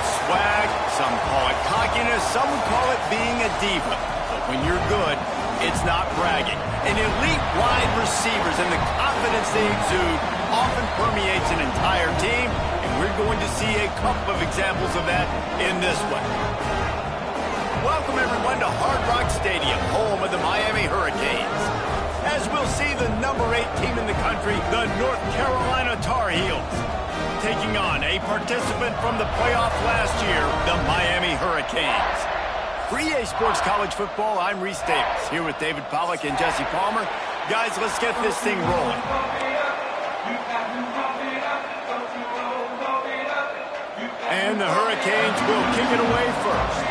it swag, some call it cockiness, some would call it being a diva. But when you're good, it's not bragging. And elite wide receivers and the confidence they exude often permeates an entire team, and we're going to see a couple of examples of that in this one. Welcome, everyone, to Hard Rock Stadium, home of the Miami Hurricanes. As we'll see the number 8 team in the country, the North Carolina Tar Heels, taking on a participant from the playoff last year, the Miami Hurricanes. For EA Sports College Football, I'm Reese Davis, here with David Pollack and Jesse Palmer. Guys, let's get this thing rolling. And the Hurricanes will kick it away first.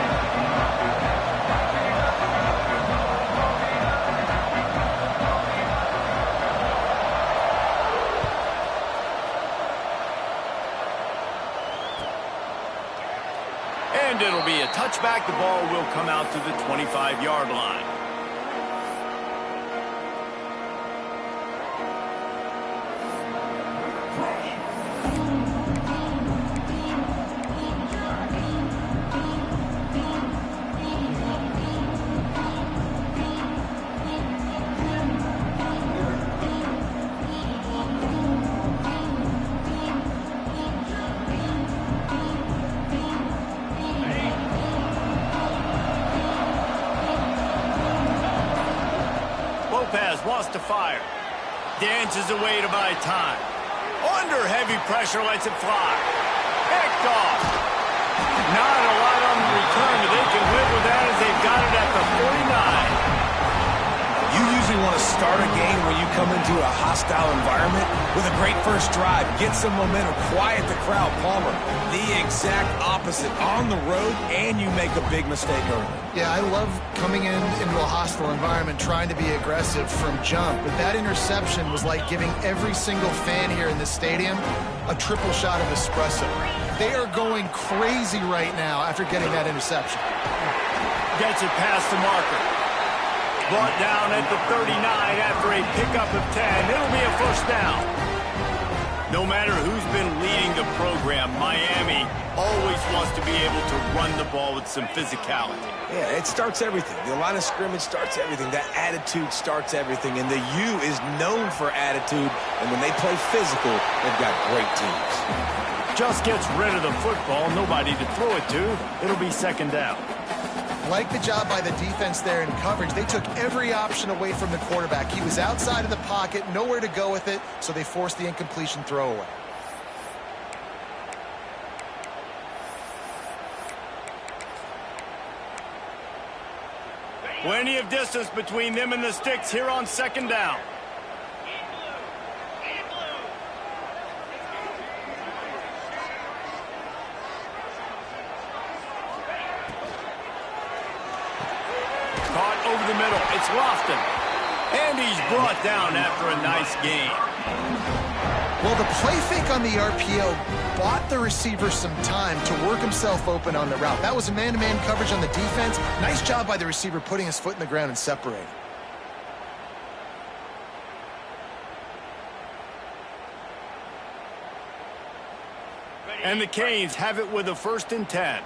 And it'll be a touchback. The ball will come out to the 25-yard line. Lost to fire. Dances away to buy time. Under heavy pressure, lets it fly. Picked off. Not a lot on the return, but they can live with that as they've got it at the 49. You usually want to start a game when you come into a hostile environment with a great first drive. Get some momentum, quiet the crowd. Palmer, the exact opposite. On the road, and you make a big mistake early. Yeah, I love coming into a hostile environment, trying to be aggressive from jump. But that interception was like giving every single fan here in the stadium a triple shot of espresso. They are going crazy right now after getting that interception. Gets it past the marker. Brought down at the 39 after a pickup of 10. It'll be a first down. No matter who's been leading the program, Miami always wants to be able to run the ball with some physicality. Yeah, it starts everything. The line of scrimmage starts everything. That attitude starts everything. And the U is known for attitude. And when they play physical, they've got great teams. Just gets rid of the football. Nobody to throw it to. It'll be second down. Like the job by the defense there in coverage. They took every option away from the quarterback. He was outside of the pocket, nowhere to go with it, so they forced the incompletion throwaway. Plenty of distance between them and the sticks here on second down. Caught over the middle. It's Lofton. And he's brought down after a nice gain. Well, the play fake on the RPO bought the receiver some time to work himself open on the route. That was a man-to-man coverage on the defense. Nice job by the receiver putting his foot in the ground and separating. And the Canes have it with a 1st and 10.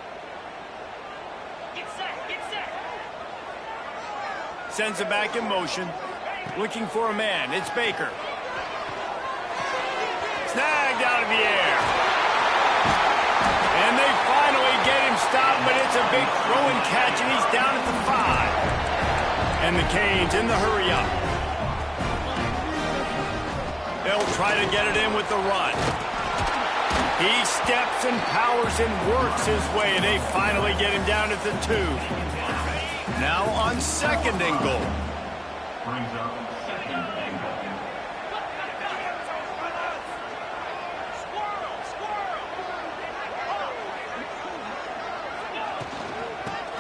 Sends it back in motion. Looking for a man. It's Baker. Snagged out of the air. And they finally get him stopped, but it's a big throw and catch, and he's down at the 5. And the Canes in the hurry-up. They'll try to get it in with the run. He steps and powers and works his way, and they finally get him down at the 2. Now on 2nd and goal.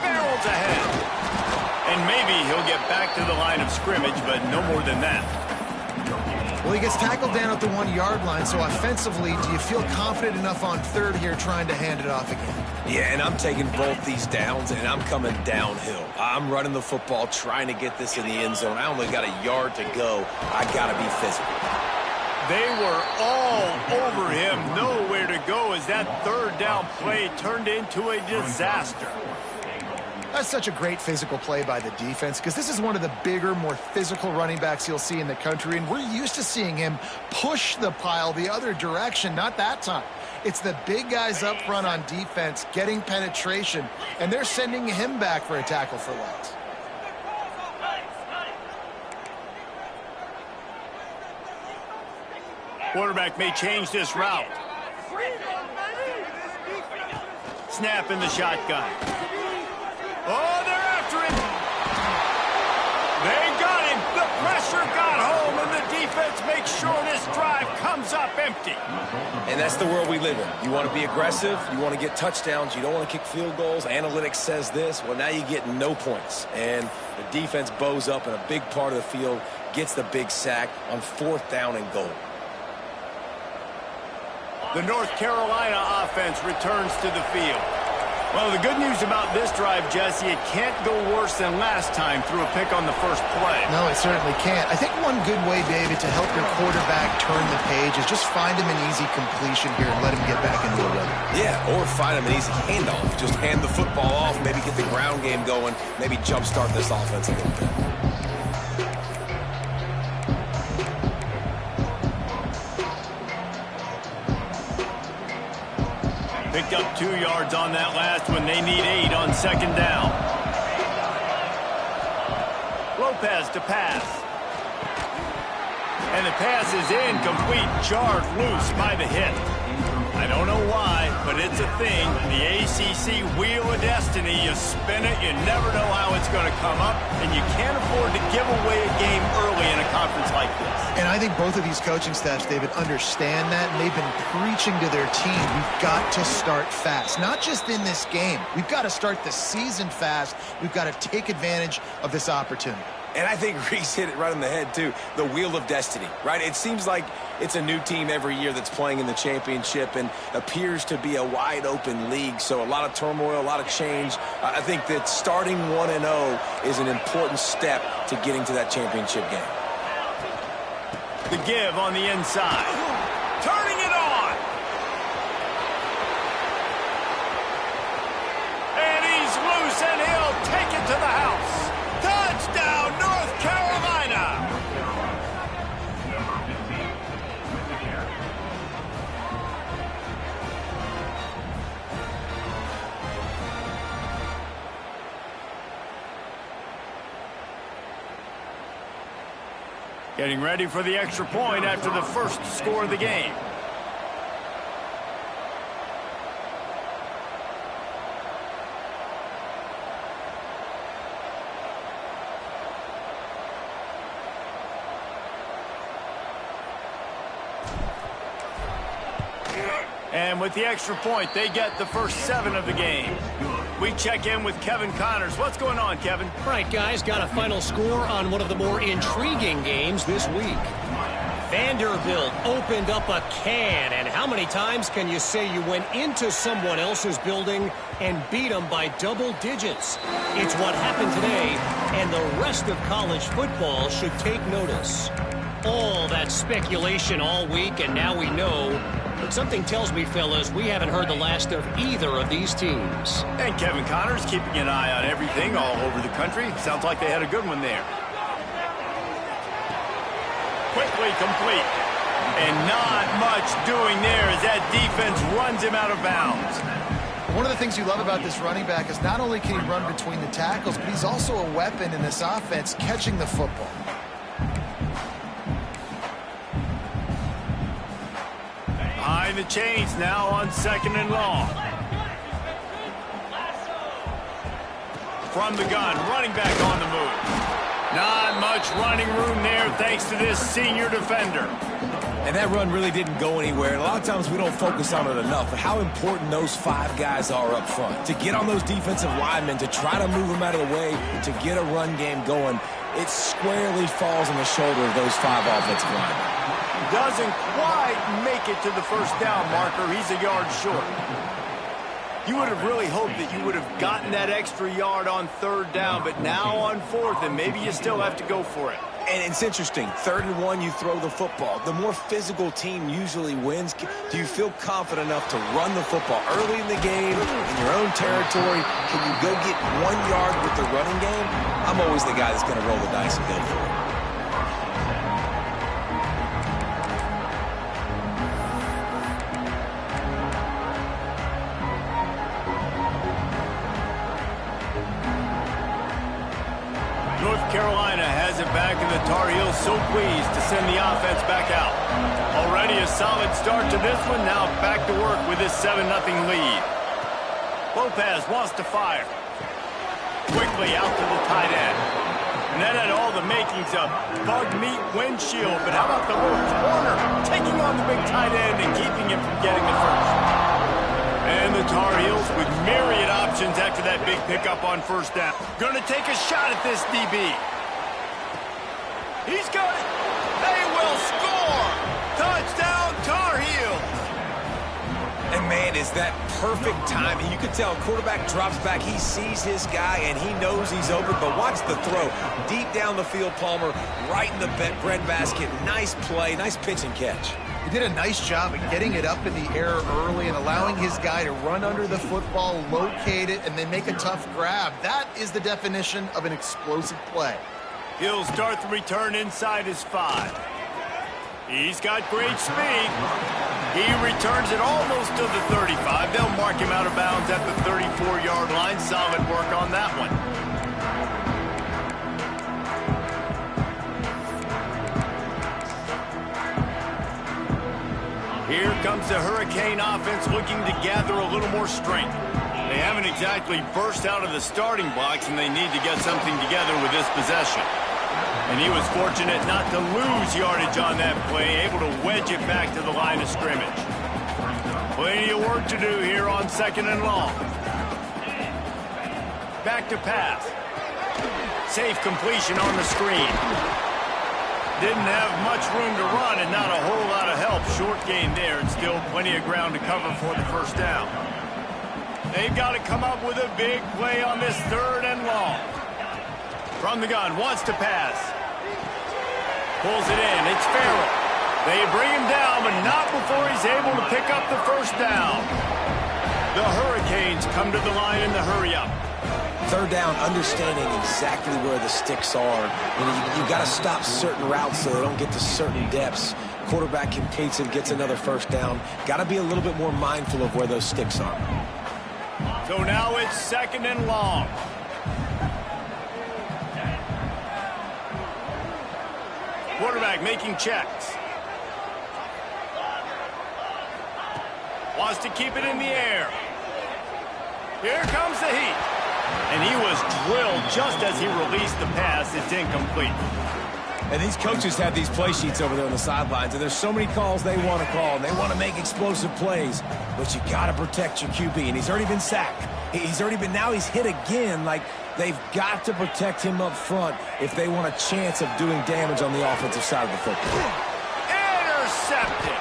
Barrels ahead. And maybe he'll get back to the line of scrimmage, but no more than that. Well, he gets tackled down at the 1-yard line, so offensively, do you feel confident enough on 3rd here trying to hand it off again? Yeah, and I'm taking both these downs, and I'm coming downhill. I'm running the football, trying to get this in the end zone. I only got a yard to go. I got to be physical. They were all over him. Nowhere to go as that third down play turned into a disaster. That's such a great physical play by the defense because this is one of the bigger, more physical running backs you'll see in the country, and we're used to seeing him push the pile the other direction, not that time. It's the big guys up front on defense getting penetration, and they're sending him back for a tackle for loss. Quarterback may change this route. Snap in the shotgun. Oh, they're after him. They got him. The pressure got home, and the defense makes sure this drive comes up empty. And that's the world we live in. You want to be aggressive. You want to get touchdowns. You don't want to kick field goals. Analytics says this. Well, now you get no points. And the defense bows up in a big part of the field, gets the big sack on 4th down and goal. The North Carolina offense returns to the field. Well, the good news about this drive, Jesse, it can't go worse than last time through a pick on the first play. No, it certainly can't. I think one good way, David, to help your quarterback turn the page is just find him an easy completion here and let him get back into a rhythm. Yeah, or find him an easy handoff. Just hand the football off, maybe get the ground game going, maybe jumpstart this offense a little bit. Picked up 2 yards on that last one. They need 8 on 2nd down. Lopez to pass. And the pass is incomplete. Jarred loose by the hit. I don't know why, but it's a thing. The ACC Wheel of Destiny. You spin it, you never know how it's going to come up, and you can't afford to give away a game early in a conference like this. And I think both of these coaching staffs, David, understand that, and they've been preaching to their team, we've got to start fast. Not just in this game. We've got to start the season fast. We've got to take advantage of this opportunity. And I think Reese hit it right on the head, too. The Wheel of Destiny, right? It seems like it's a new team every year that's playing in the championship and appears to be a wide-open league. So a lot of turmoil, a lot of change. I think that starting 1-0 is an important step to getting to that championship game. The give on the inside. Turning it on. And he's loose, and he'll take it to the house. Touchdown, North Carolina! Getting ready for the extra point after the first score of the game. And with the extra point, they get the first 7 of the game. We check in with Kevin Connors. What's going on, Kevin? Right, guys, got a final score on one of the more intriguing games this week. Vanderbilt opened up a can, and how many times can you say you went into someone else's building and beat them by double digits? It's what happened today, and the rest of college football should take notice. All that speculation all week, and now we know. But something tells me, fellas, we haven't heard the last of either of these teams. And Kevin Connors keeping an eye on everything all over the country. Sounds like they had a good one there. Quickly complete. And not much doing there as that defense runs him out of bounds. One of the things you love about this running back is not only can he run between the tackles, but he's also a weapon in this offense catching the football. Behind the chains now on 2nd and long. From the gun, running back on the move. Not much running room there thanks to this senior defender. And that run really didn't go anywhere. And a lot of times we don't focus on it enough, but how important those 5 guys are up front. To get on those defensive linemen, to try to move them out of the way, to get a run game going, it squarely falls on the shoulder of those 5 offensive linemen. Doesn't quite make it to the first down marker. He's a yard short. You would have really hoped that you would have gotten that extra yard on 3rd down, but now on 4th, and maybe you still have to go for it. And it's interesting, 3rd and 1, you throw the football. The more physical team usually wins. Do you feel confident enough to run the football early in the game, in your own territory? Can you go get 1 yard with the running game? I'm always the guy that's going to roll the dice and go for it. North Carolina has it back, and the Tar Heels so pleased to send the offense back out. Already a solid start to this one. Now back to work with this 7-0 lead. Lopez wants to fire. Quickly out to the tight end. And that had all the makings of bug meat windshield. But how about the little corner taking on the big tight end and keeping him from getting the first? And the Tar Heels with myriad options after that big pickup on first down. Going to take a shot at this DB. He's got it. They will score. Touchdown, Tar Heels. And, man, is that perfect timing. You can tell quarterback drops back. He sees his guy, and he knows he's open. But watch the throw. Deep down the field, Palmer, right in the breadbasket. Nice play, nice pitch and catch. He did a nice job at getting it up in the air early and allowing his guy to run under the football, locate it, and then make a tough grab. That is the definition of an explosive play. He'll start the return inside his 5. He's got great speed. He returns it almost to the 35. They'll mark him out of bounds at the 34-yard line. Solid work on that one. Here comes the Hurricane offense looking to gather a little more strength. They haven't exactly burst out of the starting blocks, and they need to get something together with this possession. And he was fortunate not to lose yardage on that play, able to wedge it back to the line of scrimmage. Plenty of work to do here on 2nd and long. Back to pass. Safe completion on the screen. Didn't have much room to run and not a whole lot of help. Short gain there, and still plenty of ground to cover for the first down. They've got to come up with a big play on this 3rd and long. From the gun, wants to pass. Pulls it in, it's Farrell. They bring him down, but not before he's able to pick up the first down. The Hurricanes come to the line in the hurry-up. 3rd down, understanding exactly where the sticks are. You got to stop certain routes so they don't get to certain depths. Quarterback completes and gets another first down. Got to be a little bit more mindful of where those sticks are. So now it's 2nd and long. Quarterback making checks. Wants to keep it in the air. Here comes the heat. And he was drilled just as he released the pass. It's incomplete. And these coaches have these play sheets over there on the sidelines, and there's so many calls they want to call, and they want to make explosive plays. But you got to protect your QB, and he's already been sacked. Now he's hit again. Like, they've got to protect him up front if they want a chance of doing damage on the offensive side of the football. Intercepted.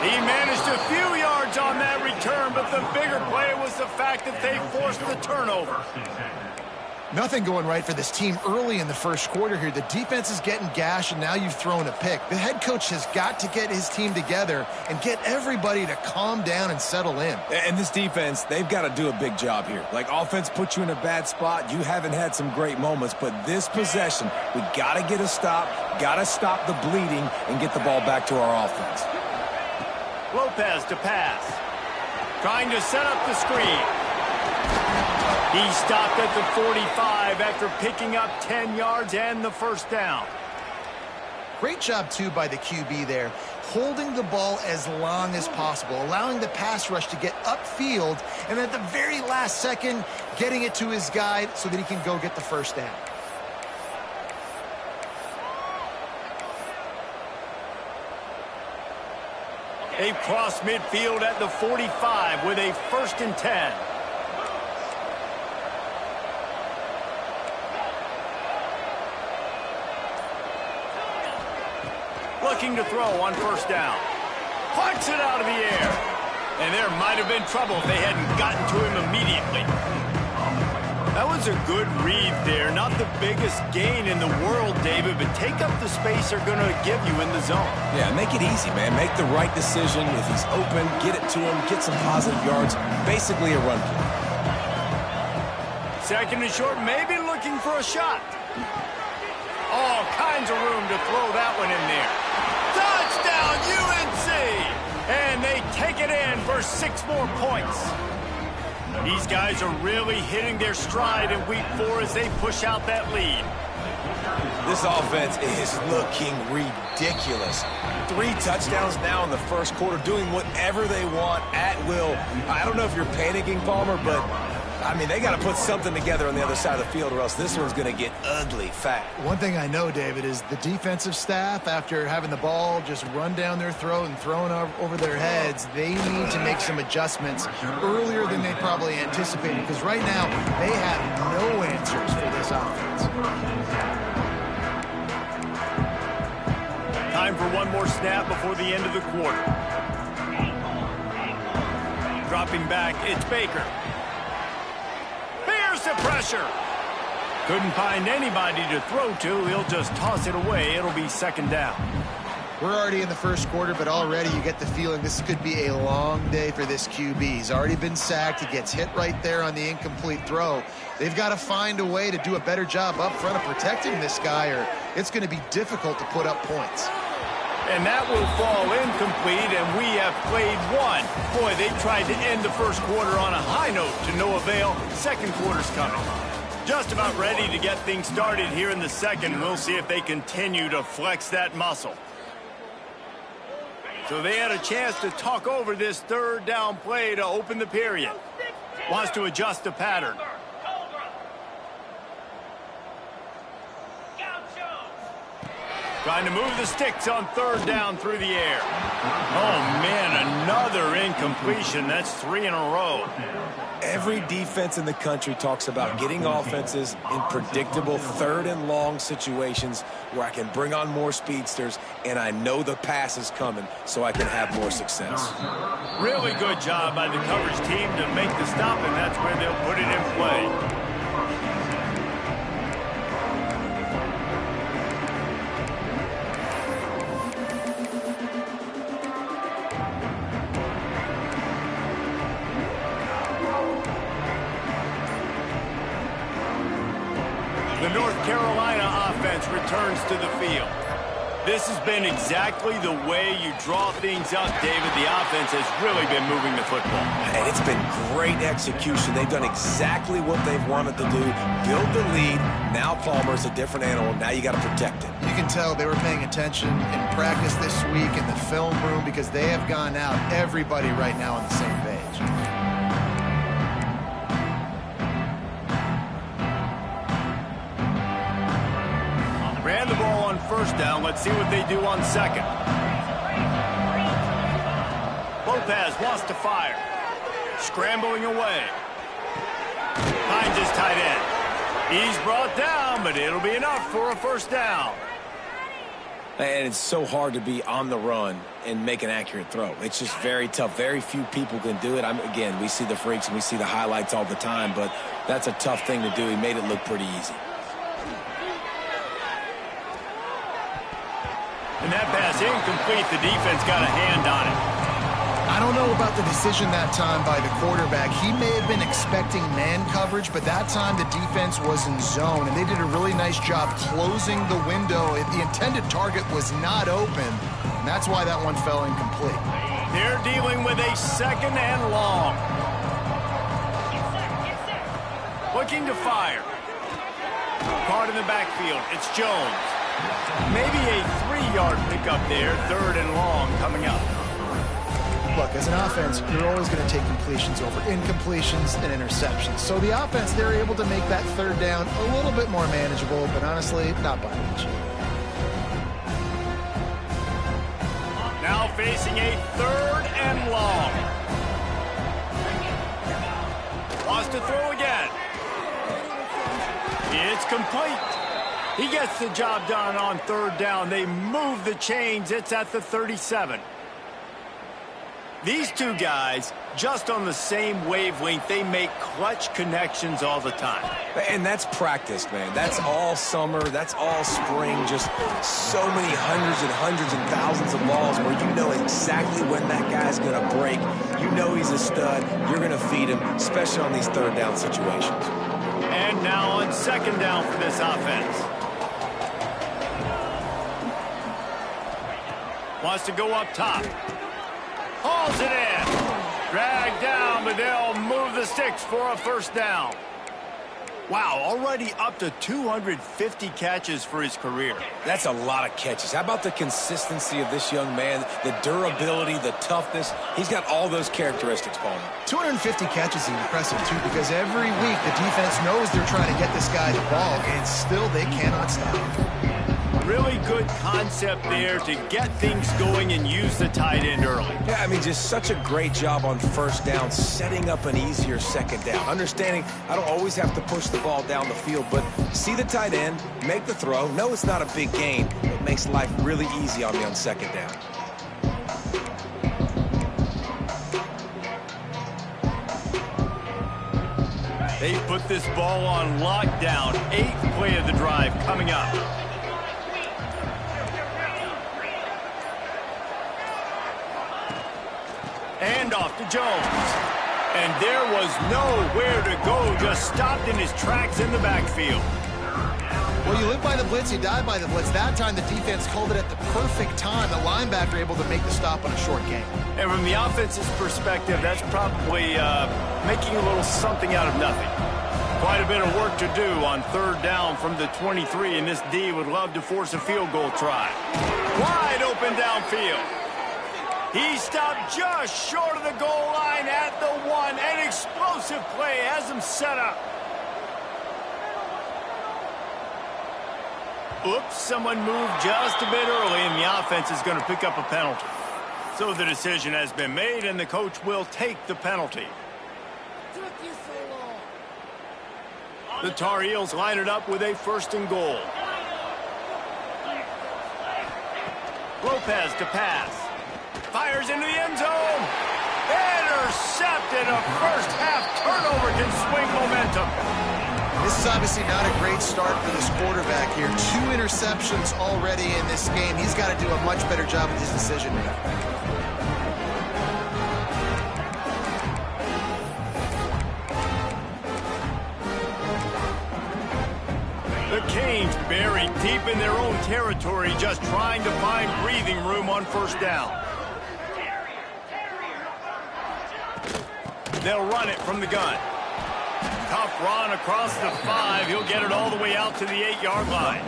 He managed a few yards on that return, but the bigger play was the fact that they forced the turnover. Nothing going right for this team early in the first quarter here. The defense is getting gashed, and now you've thrown a pick. The head coach has got to get his team together and get everybody to calm down and settle in. And this defense, they've got to do a big job here. Like, offense puts you in a bad spot. You haven't had some great moments, but this possession, we got to get a stop, got to stop the bleeding, and get the ball back to our offense. Lopez to pass. Trying to set up the screen. He stopped at the 45 after picking up 10 yards and the first down. Great job, too, by the QB there, holding the ball as long as possible, allowing the pass rush to get upfield, and at the very last second, getting it to his guy so that he can go get the first down. They've crossed midfield at the 45 with a 1st and 10. Looking to throw on first down. Punts it out of the air. And there might have been trouble if they hadn't gotten to him immediately. That was was a good read there. Not the biggest gain in the world, David, but take up the space they're going to give you in the zone. Yeah, make it easy, man. Make the right decision. If he's open, get it to him, get some positive yards. Basically a run play. Second and short, maybe looking for a shot. All kinds of room to throw that one in there. Touchdown, UNC! And they take it in for 6 more points. These guys are really hitting their stride in week 4 as they push out that lead. This offense is looking ridiculous. 3 touchdowns now in the first quarter, doing whatever they want at will. I don't know if you're panicking, Palmer, but I mean, they got to put something together on the other side of the field or else this one's going to get ugly fast. One thing I know, David, is the defensive staff, after having the ball just run down their throat and thrown over their heads, they need to make some adjustments earlier than they probably anticipated, because right now they have no answers for this offense. Time for one more snap before the end of the quarter. Dropping back, it's Baker. Bears the pressure. Couldn't find anybody to throw to. He'll just toss it away. It'll be second down. We're already in the first quarter, but already you get the feeling this could be a long day for this QB. He's already been sacked. He gets hit right there on the incomplete throw. They've got to find a way to do a better job up front of protecting this guy, or it's going to be difficult to put up points. And that will fall incomplete, and we have played one. Boy, they tried to end the first quarter on a high note to no avail. Second quarter's coming. Just about ready to get things started here in the second. We'll see if they continue to flex that muscle. So they had a chance to talk over this third down play to open the period. Wants to adjust the pattern. Trying to move the sticks on third down through the air. Oh, man, another incompletion. That's 3 in a row. Every defense in the country talks about getting offenses in predictable third and long situations where I can bring on more speedsters and I know the pass is coming so I can have more success. Really good job by the coverage team to make the stop, and that's where they'll put it in play. The North Carolina offense returns to the field. This has been exactly the way you draw things up, David. The offense has really been moving the football. And it's been great execution. They've done exactly what they've wanted to do. Build the lead. Now Palmer's a different animal. Now you got to protect it. You can tell they were paying attention in practice this week in the film room, because they have gone out, everybody right now on the same page. Ran the ball on first down. Let's see what they do on second. Lopez wants to fire. Scrambling away. Finds his tight end. He's brought down, but it'll be enough for a first down. And it's so hard to be on the run and make an accurate throw. It's just very tough. Very few people can do it. Again, we see the freaks and we see the highlights all the time, but that's a tough thing to do. He made it look pretty easy. And that pass incomplete. The defense got a hand on it. I don't know about the decision that time by the quarterback. He may have been expecting man coverage, but that time the defense was in zone, and they did a really nice job closing the window. The intended target was not open, and that's why that one fell incomplete. They're dealing with a second and long. Looking to fire. Caught in the backfield. It's Jones. Maybe a 3-yard pickup there. Third and long coming up. Look, as an offense, you're always going to take completions over incompletions and interceptions. So the offense, they're able to make that third down a little bit more manageable, but honestly, not by much. Now facing a third and long. Wants to throw again. It's complete. He gets the job done on third down. They move the chains. It's at the 37. These two guys, just on the same wavelength, they make clutch connections all the time. And that's practice, man. That's all summer. That's all spring. Just so many hundreds and thousands of balls where you know exactly when that guy's going to break. You know he's a stud. You're going to feed him, especially on these third down situations. And now on second down for this offense. Wants to go up top. Hauls it in. Dragged down, but they'll move the sticks for a first down. Wow, already up to 250 catches for his career. That's a lot of catches. How about the consistency of this young man, the durability, the toughness? He's got all those characteristics, Palmer. 250 catches is impressive, too, because every week the defense knows they're trying to get this guy the ball, and still they cannot stop him. Really good concept there to get things going and use the tight end early. Yeah, I mean, just such a great job on first down, setting up an easier second down. Understanding I don't always have to push the ball down the field, but see the tight end, make the throw. No, it's not a big gain. It makes life really easy on me on second down. They put this ball on lockdown. 8th play of the drive coming up. Handoff to Jones. And there was nowhere to go. Just stopped in his tracks in the backfield. Well, you live by the blitz, you die by the blitz. That time the defense called it at the perfect time. The linebacker able to make the stop on a short gain. And from the offense's perspective, that's probably making a little something out of nothing. Quite a bit of work to do on third down from the 23, and this D would love to force a field goal try. Wide open downfield. He stopped just short of the goal line at the 1. An explosive play has him set up. Oops, someone moved just a bit early, and the offense is going to pick up a penalty. So the decision has been made, and the coach will take the penalty. The Tar Heels line it up with a 1st and goal. Lopez to pass. Fires into the end zone. Intercepted. A first-half turnover can swing momentum. This is obviously not a great start for this quarterback here. 2 interceptions already in this game. He's got to do a much better job with his decision making. The Canes buried deep in their own territory, just trying to find breathing room on first down. They'll run it from the gun. Tough run across the 5. He'll get it all the way out to the 8-yard line.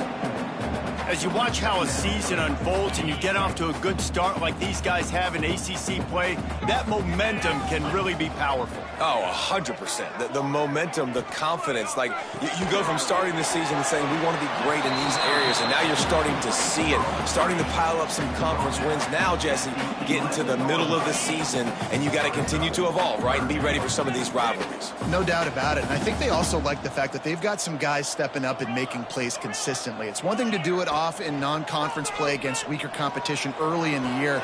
As you watch how a season unfolds and you get off to a good start like these guys have in ACC play, that momentum can really be powerful. Oh, 100%. The momentum, the confidence. Like, you go from starting the season and saying, we want to be great in these areas, and now you're starting to see it, starting to pile up some conference wins. Now, Jesse, getting to the middle of the season, and you got to continue to evolve, right, and be ready for some of these rivalries. No doubt about it. And I think they also like the fact that they've got some guys stepping up and making plays consistently. It's one thing to do it off in non-conference play against weaker competition early in the year.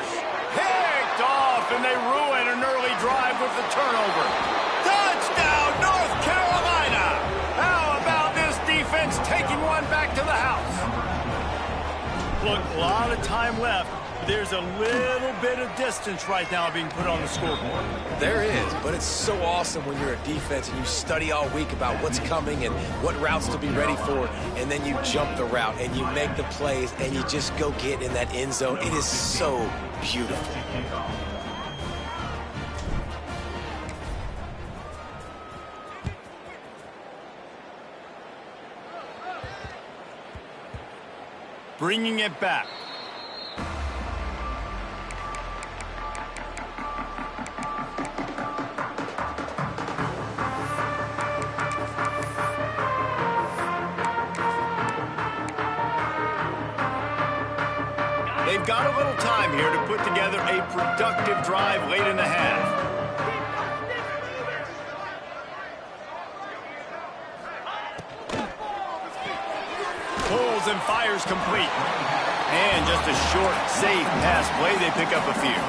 Picked off, and they ruin an early drive with the turnover. Touchdown, North Carolina! How about this defense taking one back to the house? Look, a lot of time left. There's a little bit of distance right now being put on the scoreboard. There is, but it's so awesome when you're a defense and you study all week about what's coming and what routes to be ready for, and then you jump the route and you make the plays and you just go get in that end zone. It is so beautiful. Bringing it back. They've got a little time here to put together a productive drive late in the half. Pulls and fires complete. And just a short, safe pass play, they pick up a few.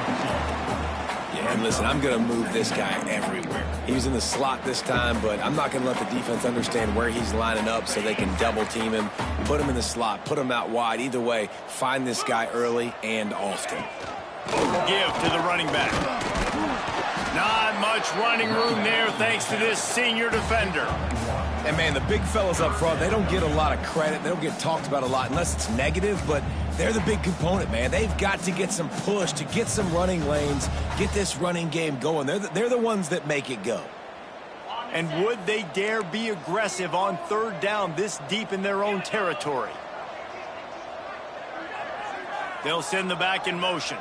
And listen, I'm going to move this guy everywhere. He was in the slot this time, but I'm not going to let the defense understand where he's lining up so they can double team him, put him in the slot, put him out wide. Either way, find this guy early and often. Give to the running back. Not much running room there thanks to this senior defender. And, man, the big fellas up front, they don't get a lot of credit. They don't get talked about a lot unless it's negative, but they're the big component, man. They've got to get some push, to get some running lanes, get this running game going. They're the ones that make it go. And would they dare be aggressive on third down this deep in their own territory? They'll send the back in motion.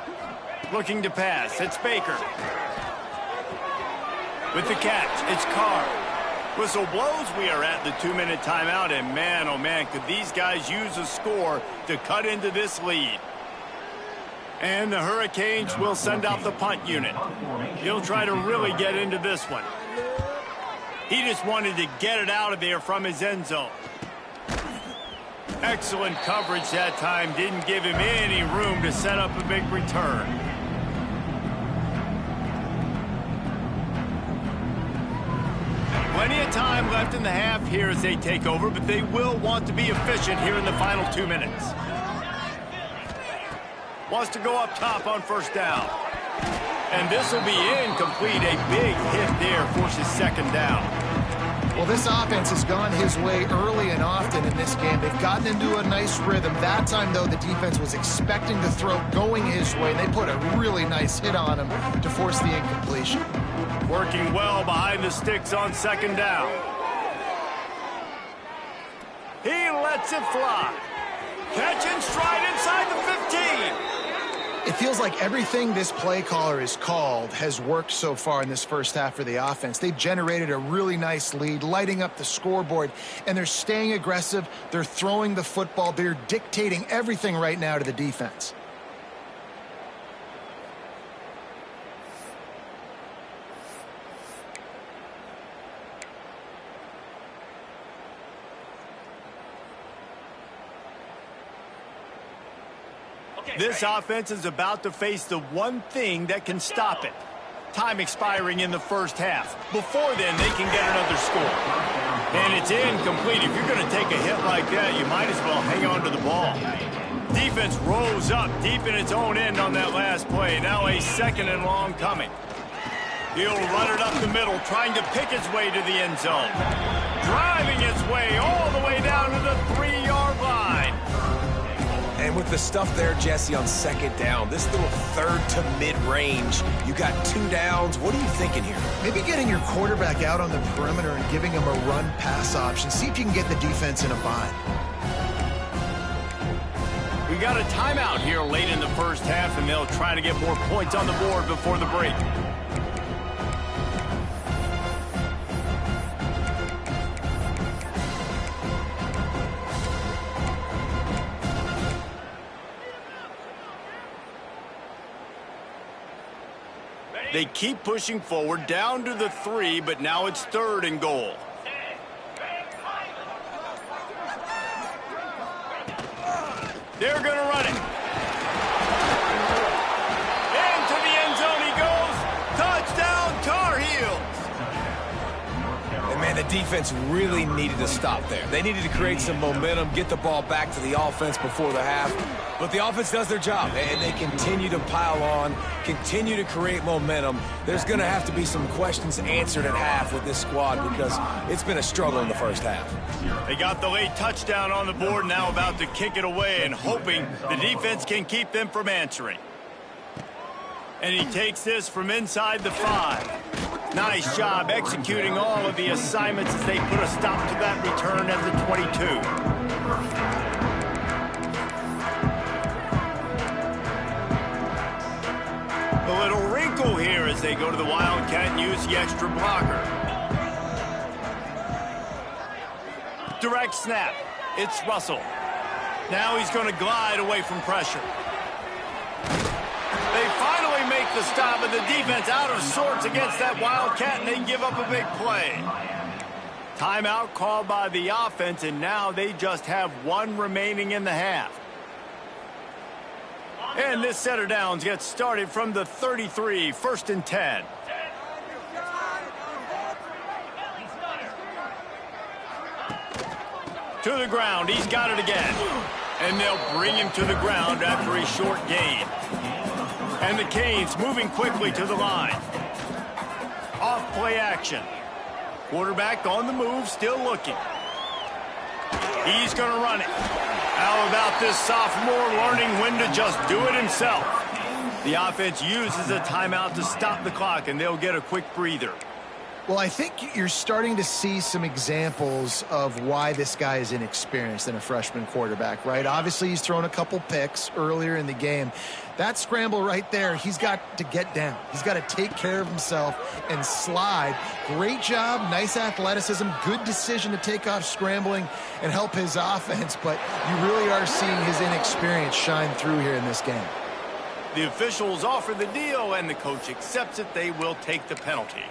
Looking to pass. It's Baker. With the catch, it's Carr. Whistle blows, we are at the 2-minute timeout, and man, oh man, could these guys use a score to cut into this lead. And the Hurricanes will send out the punt unit. He'll try to really get into this one. He just wanted to get it out of there from his end zone. Excellent coverage that time, didn't give him any room to set up a big return. Plenty of time left in the half here as they take over, but they will want to be efficient here in the final 2 minutes. Wants to go up top on first down. And this will be incomplete. A big hit there forces second down. Well, this offense has gone his way early and often in this game. They've gotten into a nice rhythm. That time, though, the defense was expecting the throw going his way. They put a really nice hit on him to force the incompletion. Working well behind the sticks on second down. He lets it fly. Catch and stride inside the 15. It feels like everything this play caller has called has worked so far in this first half for the offense. They've generated a really nice lead, lighting up the scoreboard, and they're staying aggressive. They're throwing the football. They're dictating everything right now to the defense. This offense is about to face the one thing that can stop it. Time expiring in the first half. Before then, they can get another score. And it's incomplete. If you're going to take a hit like that, you might as well hang on to the ball. Defense rose up deep in its own end on that last play. Now a second and long coming. He'll run it up the middle, trying to pick its way to the end zone. Driving its way all the way down to the 3-yard line. And with the stuff there, Jesse, on second down, this little third to mid-range, you got 2 downs. What are you thinking here? Maybe getting your quarterback out on the perimeter and giving him a run-pass option. See if you can get the defense in a bind. We got a timeout here late in the first half, and they'll try to get more points on the board before the break. They keep pushing forward, down to the 3, but now it's 3rd and goal. They're going to run it. Into the end zone he goes. Touchdown, Tar Heels. And, man, the defense really needed to stop there. They needed to create some momentum, get the ball back to the offense before the half. But the offense does their job, and they continue to pile on, continue to create momentum. There's going to have to be some questions answered at half with this squad because it's been a struggle in the first half. They got the late touchdown on the board, now about to kick it away and hoping the defense can keep them from answering. And he takes this from inside the 5. Nice job executing all of the assignments as they put a stop to that return at the 22. A little wrinkle here as they go to the Wildcat and use the extra blocker. Direct snap. It's Russell. Now he's going to glide away from pressure. They finally make the stop, and the defense out of sorts against that Wildcat, and they give up a big play. Timeout called by the offense, and now they just have 1 remaining in the half. And this set of downs gets started from the 33, 1st and 10. To the ground, he's got it again. And they'll bring him to the ground after a short gain. And the Canes moving quickly to the line. Off play action. Quarterback on the move, still looking. He's going to run it. How about this sophomore learning when to just do it himself? The offense uses a timeout to stop the clock, and they'll get a quick breather. Well, I think you're starting to see some examples of why this guy is inexperienced in a freshman quarterback, right? Obviously, he's thrown a couple picks earlier in the game. That scramble right there, he's got to get down. He's got to take care of himself and slide. Great job, nice athleticism, good decision to take off scrambling and help his offense, but you really are seeing his inexperience shine through here in this game. The officials offer the deal, and the coach accepts it. They will take the penalty.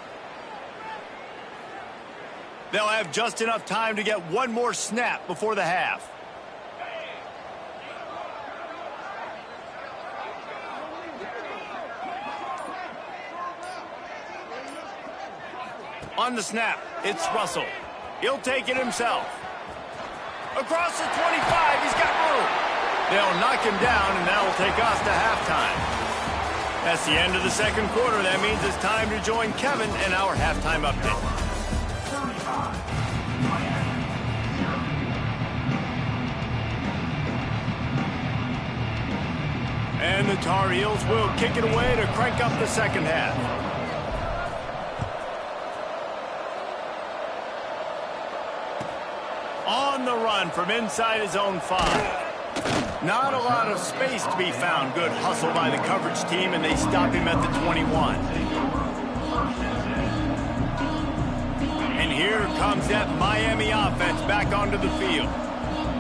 They'll have just enough time to get one more snap before the half. On the snap, it's Russell. He'll take it himself. Across the 25, he's got room. They'll knock him down, and that'll take us to halftime. That's the end of the second quarter. That means it's time to join Kevin in our halftime update. And the Tar Heels will kick it away to crank up the second half. On the run from inside his own 5. Not a lot of space to be found. Good hustle by the coverage team, and they stop him at the 21. And here comes that Miami offense back onto the field.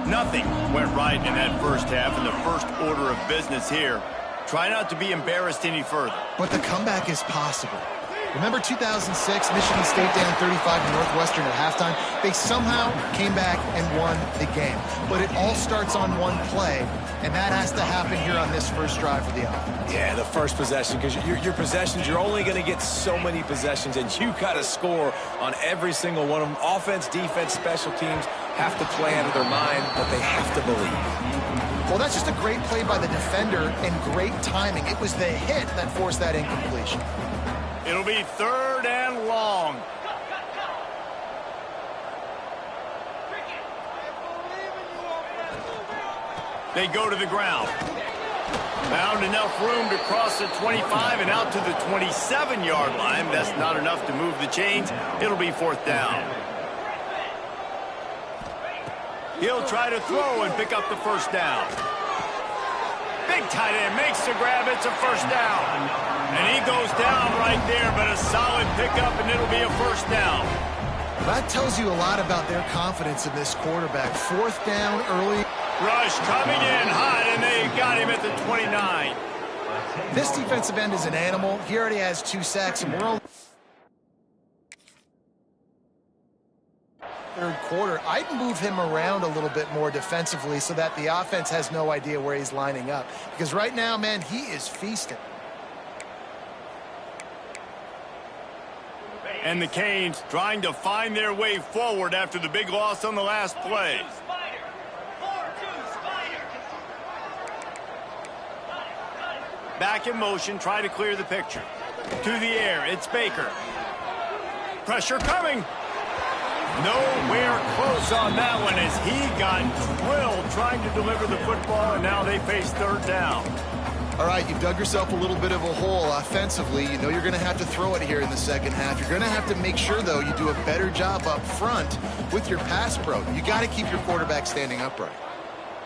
Nothing went right in that first half, and the first order of business here. Try not to be embarrassed any further. But the comeback is possible. Remember 2006, Michigan State down 35 to Northwestern at halftime? They somehow came back and won the game. But it all starts on one play, and that has to happen here on this first drive for the offense. Yeah, the first possession, because your possessions, you're only going to get so many possessions, and you got to score on every single one of them. Offense, defense, special teams have to play out of their mind, but they have to believe. Well, that's just a great play by the defender and great timing. It was the hit that forced that incompletion. It'll be 3rd and long. They go to the ground. Found enough room to cross the 25 and out to the 27-yard line. That's not enough to move the chains. It'll be 4th down. He'll try to throw and pick up the first down. Big tight end makes the grab. It's a first down. And he goes down right there, but a solid pickup, and it'll be a first down. That tells you a lot about their confidence in this quarterback. 4th down early. Rush coming in hot, and they got him at the 29. This defensive end is an animal. He already has 2 sacks, and we're only third quarter. I'd move him around a little bit more defensively so that the offense has no idea where he's lining up. Because right now, man, he is feasting. And the Canes trying to find their way forward after the big loss on the last play. Back in motion, try to clear the picture. To the air, it's Baker. Pressure coming. Nowhere close on that one as he got drilled trying to deliver the football, and now they face 3rd down. All right, you've dug yourself a little bit of a hole offensively. You know you're going to have to throw it here in the second half. You're going to have to make sure, though, you do a better job up front with your pass pro. You got to keep your quarterback standing upright.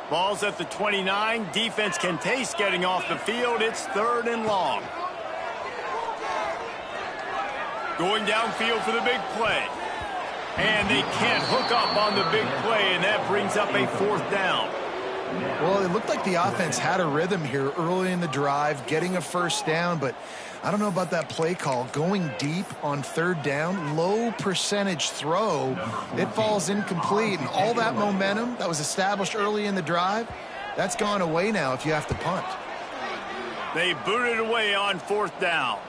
Ball's at the 29. Defense can taste getting off the field. It's 3rd and long. Going downfield for the big play. And they can't hook up on the big play, and that brings up a 4th down. Well, it looked like the offense had a rhythm here early in the drive, getting a first down, but I don't know about that play call. Going deep on 3rd down, low percentage throw, it falls incomplete, and all that momentum that was established early in the drive, that's gone away now if you have to punt. They boot it away on 4th down.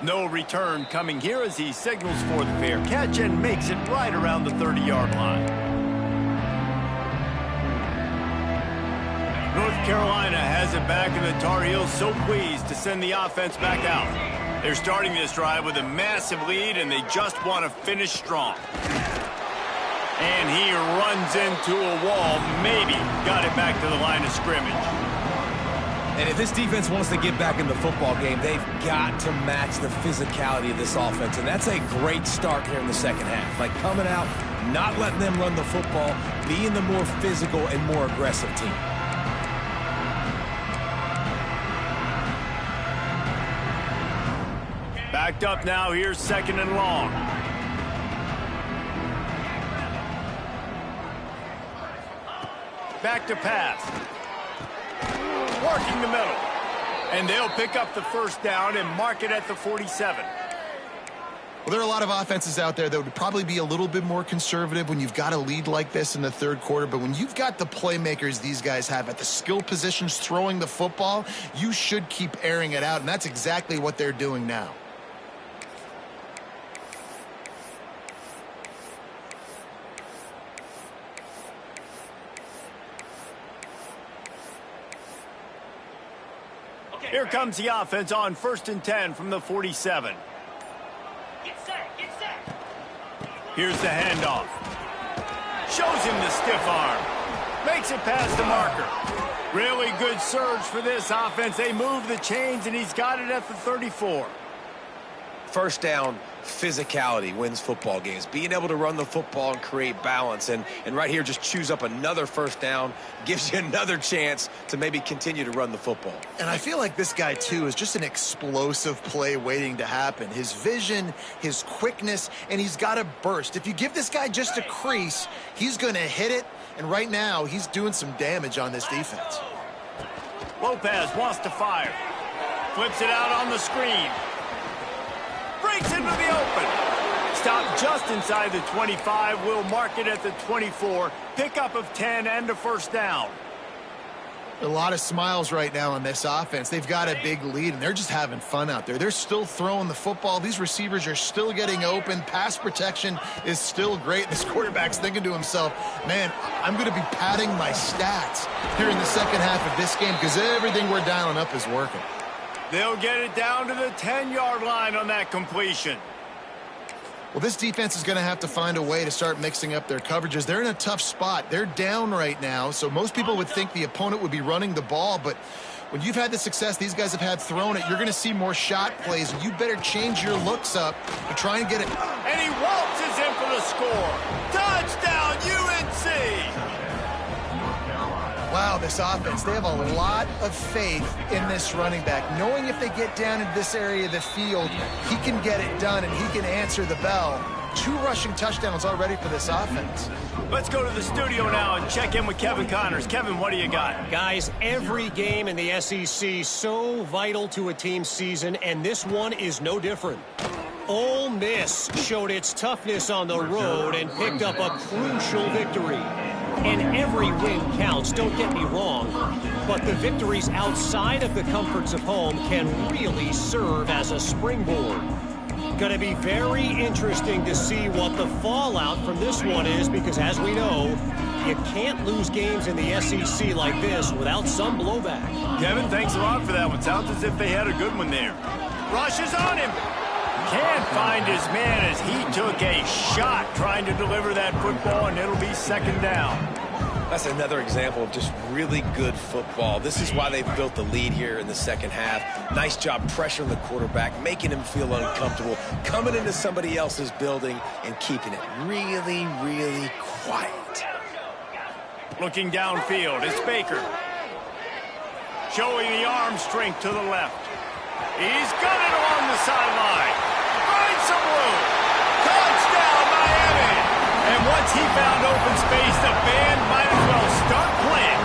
No return coming here as he signals for the fair catch and makes it right around the 30-yard line. North Carolina has it back, and the Tar Heels so pleased to send the offense back out. They're starting this drive with a massive lead, and they just want to finish strong. And he runs into a wall, maybe got it back to the line of scrimmage. And if this defense wants to get back in the football game, they've got to match the physicality of this offense. And that's a great start here in the second half. Like coming out, not letting them run the football, being the more physical and more aggressive team. Backed up now, here's 2nd and long. Back to pass. Working the middle. And they'll pick up the 1st down and mark it at the 47. Well, there are a lot of offenses out there that would probably be a little bit more conservative when you've got a lead like this in the 3rd quarter. But when you've got the playmakers these guys have at the skill positions throwing the football, you should keep airing it out. And that's exactly what they're doing now. Here comes the offense on 1st and 10 from the 47. Get set, get set. Here's the handoff. Shows him the stiff arm. Makes it past the marker. Really good surge for this offense. They move the chains, and he's got it at the 34. 1st down, physicality wins football games. Being able to run the football and create balance. And right here, just choose up another 1st down, gives you another chance to maybe continue to run the football. And I feel like this guy, too, is just an explosive play waiting to happen. His vision, his quickness, and he's got a burst. If you give this guy just a crease, he's going to hit it. And right now, he's doing some damage on this defense. Lopez wants to fire. Flips it out on the screen. Breaks into the open. Stop just inside the 25. We'll mark it at the 24. Pickup of 10 and a 1st down. A lot of smiles right now on this offense. They've got a big lead, and they're just having fun out there. They're still throwing the football. These receivers are still getting open. Pass protection is still great. This quarterback's thinking to himself, man, I'm going to be padding my stats here in the second half of this game because everything we're dialing up is working. They'll get it down to the 10-yard line on that completion. Well, this defense is going to have to find a way to start mixing up their coverages. They're in a tough spot. They're down right now, so most people would think the opponent would be running the ball, but when you've had the success these guys have had throwing it, you're going to see more shot plays, and you better change your looks up to try and get it. And he waltzes in for the score. Touchdown, UNC! Wow, this offense, they have a lot of faith in this running back, knowing if they get down into this area of the field, he can get it done and he can answer the bell. 2 rushing touchdowns already for this offense. Let's go to the studio now and check in with Kevin Connors. Kevin, what do you got? Guys, every game in the SEC so vital to a team's season, and this one is no different. Ole Miss showed its toughness on the road and picked up a crucial victory. And every win counts, don't get me wrong, but the victories outside of the comforts of home can really serve as a springboard. Going to be very interesting to see what the fallout from this one is because, as we know, you can't lose games in the SEC like this without some blowback. Kevin, thanks a lot for that one. Sounds as if they had a good one there. Rushes on him. Can't find his man as he took a shot trying to deliver that football, and it'll be 2nd down. That's another example of just really good football. This is why they've built the lead here in the second half. Nice job pressuring the quarterback, making him feel uncomfortable, coming into somebody else's building and keeping it really, really quiet. Looking downfield, it's Baker. Showing the arm strength to the left. He's got it along the sideline. Finds some room. Touchdown, Miami. And once he found open space, the band might as well start playing.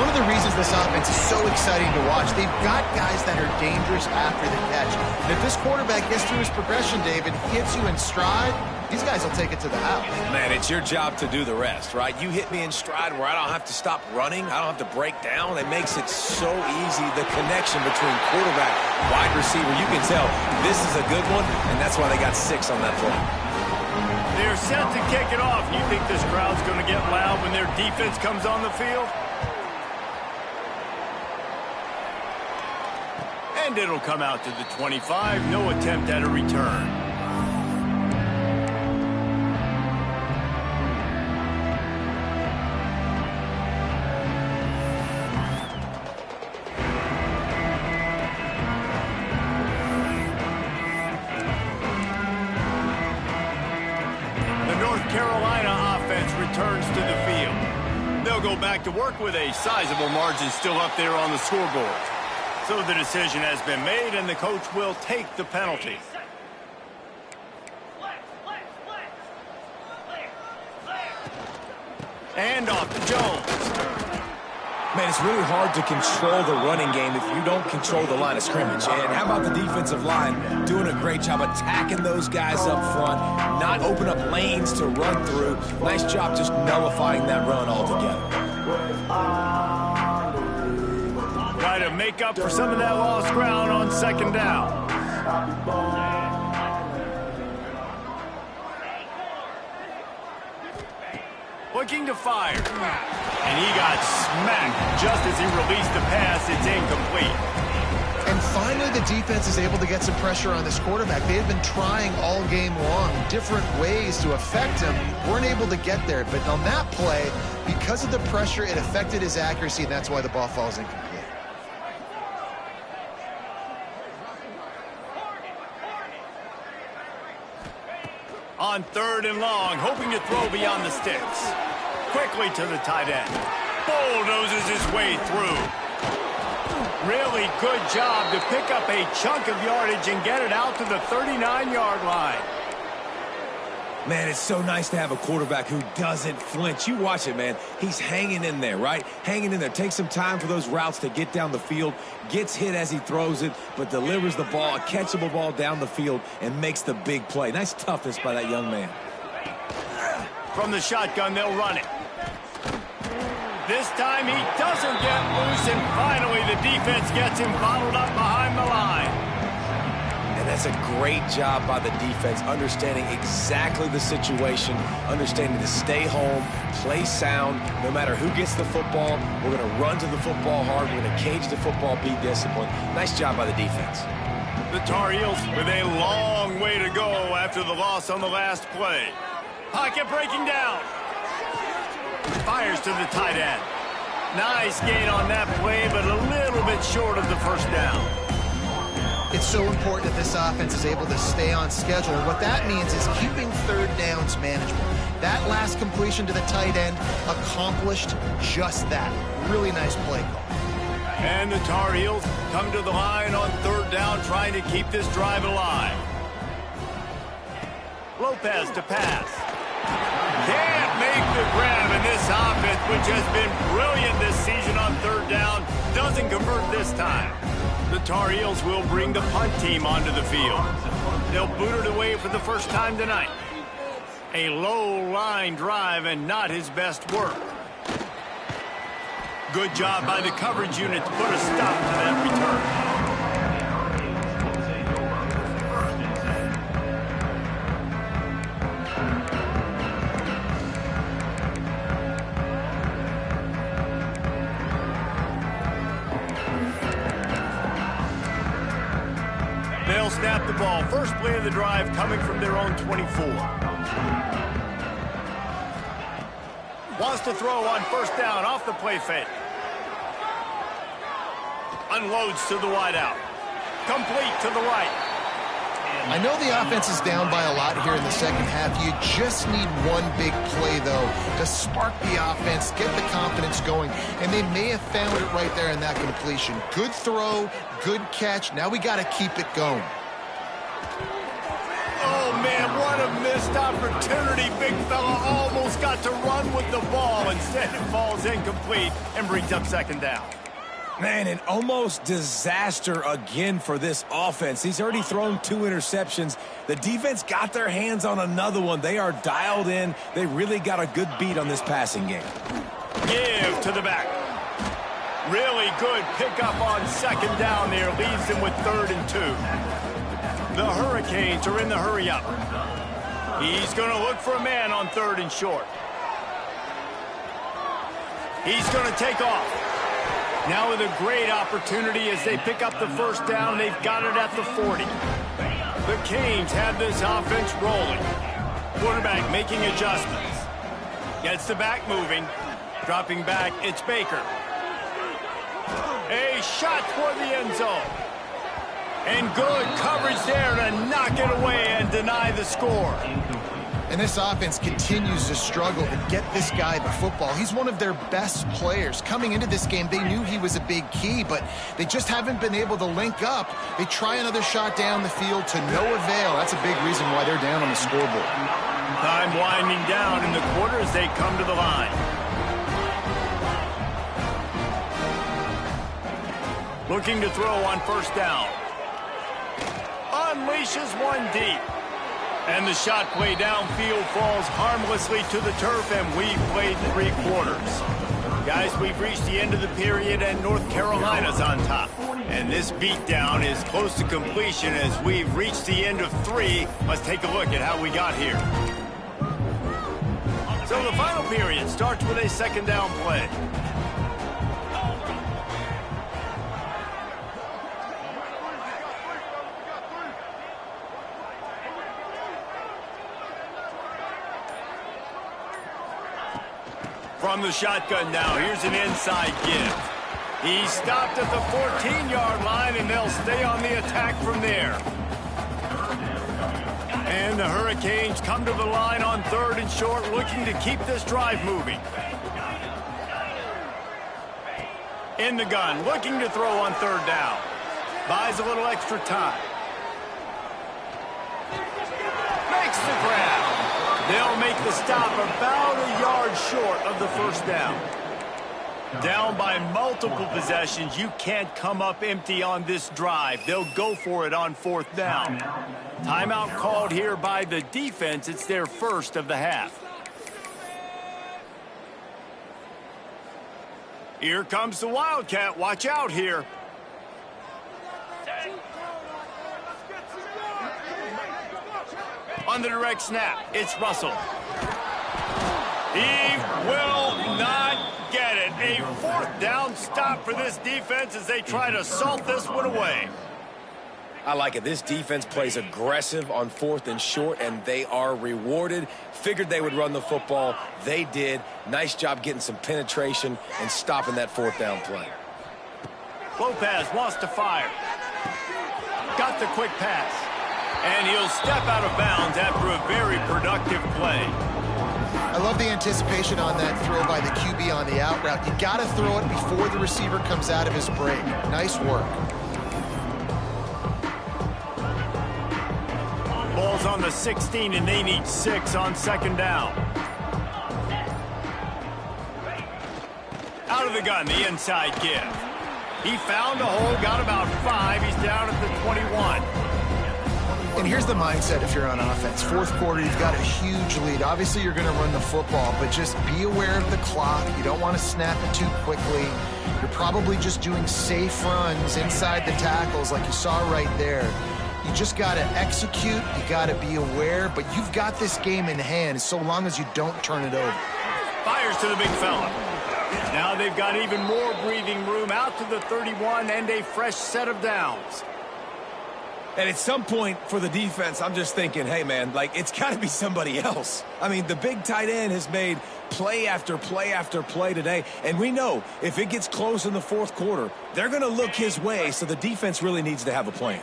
One of the reasons this offense is so exciting to watch, they've got guys that are dangerous after the catch. And if this quarterback gets through his progression, David, he hits you in stride, these guys will take it to the house. Man, it's your job to do the rest, right? You hit me in stride where I don't have to stop running. I don't have to break down. It makes it so easy, the connection between quarterback, wide receiver. You can tell this is a good one, and that's why they got 6 on that play. They're set to kick it off. You think this crowd's going to get loud when their defense comes on the field? And it'll come out to the 25. No attempt at a return. The North Carolina offense returns to the field. They'll go back to work with a sizable margin still up there on the scoreboard. So the decision has been made, and the coach will take the penalty. And off to Jones. Man, it's really hard to control the running game if you don't control the line of scrimmage. And how about the defensive line doing a great job attacking those guys up front, not open up lanes to run through. Nice job just nullifying that run altogether. Try to make up for some of that lost ground on second down. Looking to fire. And he got smacked just as he released the pass. It's incomplete. And finally, the defense is able to get some pressure on this quarterback. They have been trying all game long different ways to affect him. Weren't able to get there. But on that play, because of the pressure, it affected his accuracy, and that's why the ball falls incomplete. On 3rd and long, hoping to throw beyond the sticks. Quickly to the tight end. Bulldozes his way through. Really good job to pick up a chunk of yardage and get it out to the 39-yard line. Man, it's so nice to have a quarterback who doesn't flinch. You watch it, man. He's hanging in there, right? Hanging in there. Takes some time for those routes to get down the field. Gets hit as he throws it, but delivers the ball, a catchable ball down the field, and makes the big play. Nice toughness by that young man. From the shotgun, they'll run it. This time he doesn't get loose, and finally the defense gets him bottled up behind the line. And that's a great job by the defense, understanding exactly the situation, understanding to stay home, play sound. No matter who gets the football, we're going to run to the football hard. We're going to cage the football, be disciplined. Nice job by the defense. The Tar Heels with a long way to go after the loss on the last play. Pocket breaking down. Fires to the tight end. Nice gain on that play, but a little bit short of the first down. It's so important that this offense is able to stay on schedule. And what that means is keeping 3rd downs manageable. That last completion to the tight end accomplished just that. Really nice play call. And the Tar Heels come to the line on 3rd down, trying to keep this drive alive. Lopez to pass. Can't make the grab, and this offense, which has been brilliant this season on 3rd down, doesn't convert this time. The Tar Heels will bring the punt team onto the field. They'll boot it away for the first time tonight. A low line drive and not his best work. Good job by the coverage unit to put a stop to that return. They'll snap the ball. First play of the drive coming from their own 24. Wants to throw on 1st down off the play fake. Unloads to the wideout. Complete to the right. I know the offense is down by a lot here in the second half. You just need one big play, though, to spark the offense, get the confidence going, and they may have found it right there in that completion. Good throw, good catch. Now we got to keep it going. Oh, man, what a missed opportunity. Big fella almost got to run with the ball. Instead, it falls incomplete and brings up 2nd down. Man, an almost disaster again for this offense. He's already thrown 2 interceptions. The defense got their hands on another one. They are dialed in. They really got a good beat on this passing game. Give to the back. Really good pickup on second down there. Leaves them with 3rd and 2. The Hurricanes are in the hurry-up. He's going to look for a man on 3rd and short. He's going to take off. Now with a great opportunity as they pick up the 1st down. They've got it at the 40. The Canes have this offense rolling. Quarterback making adjustments. Gets the back moving. Dropping back, it's Baker. A shot toward the end zone. And good coverage there to knock it away and deny the score. And this offense continues to struggle to get this guy the football. He's one of their best players. Coming into this game, they knew he was a big key, but they just haven't been able to link up. They try another shot down the field to no avail. That's a big reason why they're down on the scoreboard. Time winding down in the quarter as they come to the line. Looking to throw on 1st down. Unleashes one deep. And the shot play downfield falls harmlessly to the turf, and we've played 3 quarters. Guys, we've reached the end of the period, and North Carolina's on top. And this beatdown is close to completion as we've reached the end of 3. Let's take a look at how we got here. So the final period starts with a 2nd down play. From the shotgun now, here's an inside give. He stopped at the 14-yard line, and they'll stay on the attack from there. And the Hurricanes come to the line on 3rd and short, looking to keep this drive moving. In the gun, looking to throw on 3rd down. Buys a little extra time. Makes the grab. They'll make the stop about a yard short of the 1st down. Down by multiple possessions, you can't come up empty on this drive. They'll go for it on 4th down. Timeout called here by the defense. It's their 1st of the half. Here comes the Wildcat. Watch out here. On the direct snap, it's Russell. He will not get it. A 4th down stop for this defense as they try to salt this one away. I like it. This defense plays aggressive on 4th and short, and they are rewarded. Figured they would run the football. They did. Nice job getting some penetration and stopping that 4th down play. Lopez wants to fire. Got the quick pass. And he'll step out of bounds after a very productive play. I love the anticipation on that throw by the QB on the out route. You got to throw it before the receiver comes out of his break. Nice work. Ball's on the 16, and they need 6 on 2nd down. Out of the gun, the inside give. He found a hole, got about 5. He's down at the 21. And here's the mindset if you're on offense. 4th quarter, you've got a huge lead. Obviously, you're going to run the football, but just be aware of the clock. You don't want to snap it too quickly. You're probably just doing safe runs inside the tackles like you saw right there. You just got to execute. You got to be aware, but you've got this game in hand so long as you don't turn it over. Fires to the big fella. Now they've got even more breathing room out to the 31 and a fresh set of downs. And at some point for the defense, I'm just thinking, hey, man, like, it's got to be somebody else. I mean, the big tight end has made play after play after play today. And we know if it gets close in the 4th quarter, they're going to look his way, so the defense really needs to have a plan.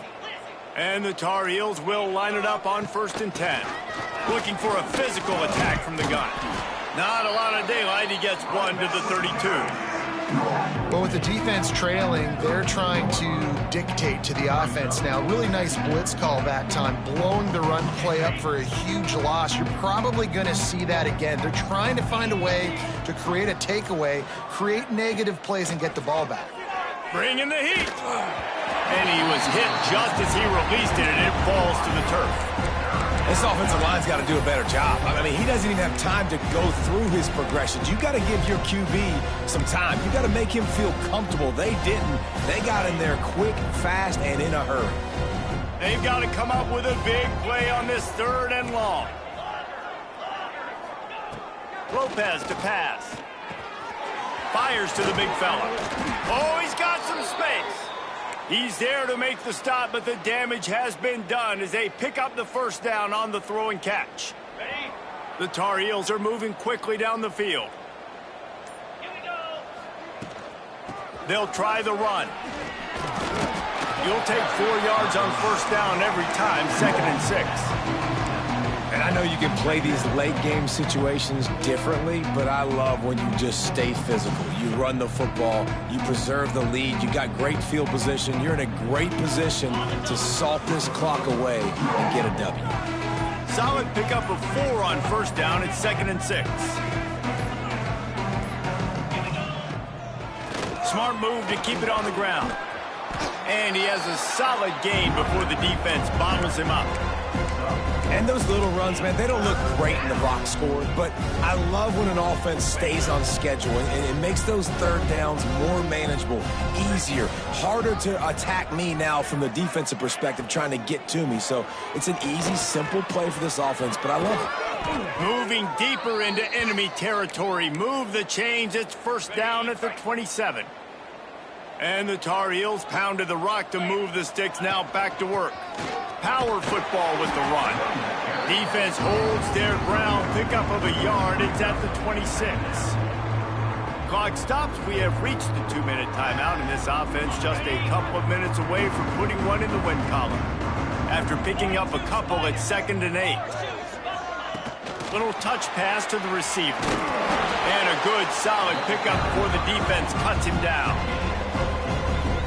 And the Tar Heels will line it up on 1st and 10. Looking for a physical attack from the gun. Not a lot of daylight. He gets 1 to the 32. Well, with the defense trailing, they're trying to dictate to the offense now. Really nice blitz call that time, blowing the run play up for a huge loss. You're probably going to see that again. They're trying to find a way to create a takeaway, create negative plays, and get the ball back. Bringing the heat. And he was hit just as he released it, and it falls to the turf. This offensive line's got to do a better job. I mean, he doesn't even have time to go through his progressions. You got to give your QB some time. You got to make him feel comfortable. They didn't. They got in there quick, fast, and in a hurry. They've got to come up with a big play on this 3rd and long. Lopez to pass. Fires to the big fella. Oh, he's got some space. He's there to make the stop, but the damage has been done as they pick up the first down on the throw and catch. Ready? The Tar Heels are moving quickly down the field. Here we go. They'll try the run. You'll take 4 yards on first down every time, 2nd and 6. And I know you can play these late game situations differently, but I love when you just stay physical. You run the football, you preserve the lead, you got great field position, you're in a great position to salt this clock away and get a W. Solid pickup of 4 on first down at 2nd and 6. Smart move to keep it on the ground. And he has a solid gain before the defense bottles him up. And those little runs, man, they don't look great in the box score, but I love when an offense stays on schedule, and it makes those 3rd downs more manageable, easier, harder to attack me now from the defensive perspective trying to get to me. So it's an easy, simple play for this offense, but I love it. Moving deeper into enemy territory. Move the chains. It's first down at the 27. And the Tar Heels pounded the rock to move the sticks, now back to work. Power football with the run. Defense holds their ground, pickup of a yard. It's at the 26. Clock stops. We have reached the 2-minute timeout, and this offense just a couple of minutes away from putting one in the win column. After picking up a couple at 2nd and 8. Little touch pass to the receiver. And a good, solid pickup before the defense cuts him down.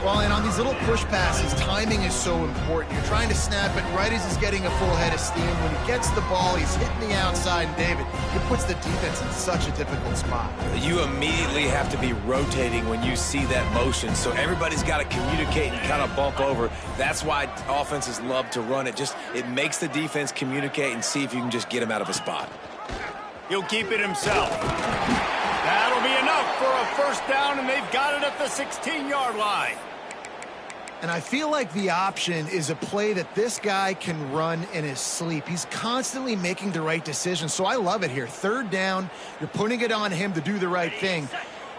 Well, and on these little push passes, timing is so important. You're trying to snap it right as he's getting a full head of steam. When he gets the ball, he's hitting the outside, and David, it puts the defense in such a difficult spot. You immediately have to be rotating when you see that motion, so everybody's got to communicate and kind of bump over. That's why offenses love to run it. It makes the defense communicate and see if you can just get him out of a spot. He'll keep it himself. That'll be enough for a first down, and they've got it at the 16-yard line. And I feel like the option is a play that this guy can run in his sleep. He's constantly making the right decision, so I love it here. 3rd down, you're putting it on him to do the right thing.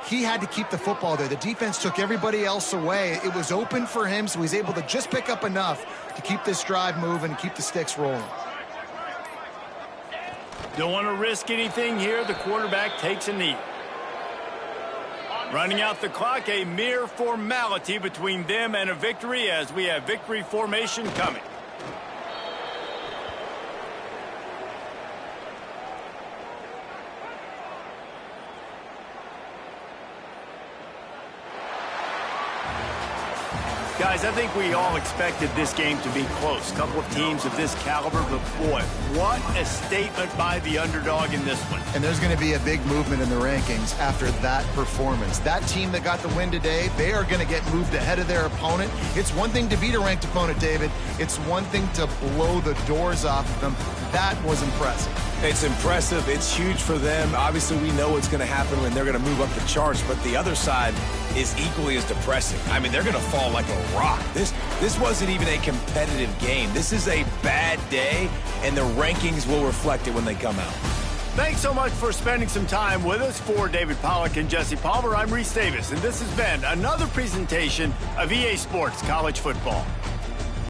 He had to keep the football there. The defense took everybody else away. It was open for him, so he's able to just pick up enough to keep this drive moving and keep the sticks rolling. Don't want to risk anything here. The quarterback takes a knee. Running out the clock, a mere formality between them and a victory as we have victory formation coming. Guys, I think we all expected this game to be close. A couple of teams of this caliber, but boy, what a statement by the underdog in this one. And there's going to be a big movement in the rankings after that performance. That team that got the win today, they are going to get moved ahead of their opponent. It's one thing to beat a ranked opponent, David. It's one thing to blow the doors off of them. That was impressive. It's impressive. It's huge for them. Obviously, we know what's going to happen when they're going to move up the charts, but the other side is equally as depressing. I mean, they're going to fall like a rock. This wasn't even a competitive game. This is a bad day, and the rankings will reflect it when they come out. Thanks so much for spending some time with us. For David Pollack and Jesse Palmer, I'm Reese Davis, and this has been another presentation of EA Sports College Football.